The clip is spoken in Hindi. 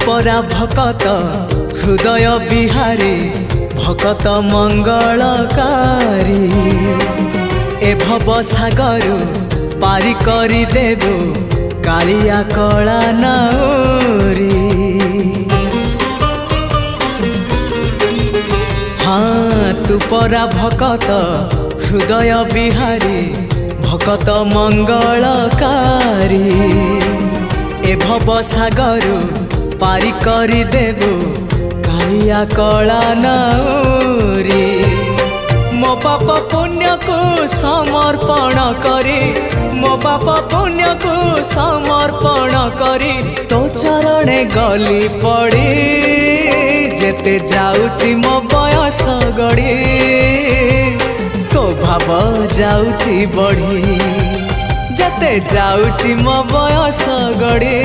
परा भकत हृदय बिहारी भकत मंगलकारी ए भव सागर पारी करी देबो कालिया कला नाउरी। हाँ तू परा भकत हृदय बिहारी भकत मंगलकारी ए भव सागर पारी करी देबो कालिया कला नाउरी। मो पाप पुण्य को समर्पण करी मो पाप पुण्य को समर्पण करी तो चरणे गली पड़ी जेते जाउची मो बयस गड़ी तो भाव जाउची बढ़ी जेते जाउची मो बयस गड़ी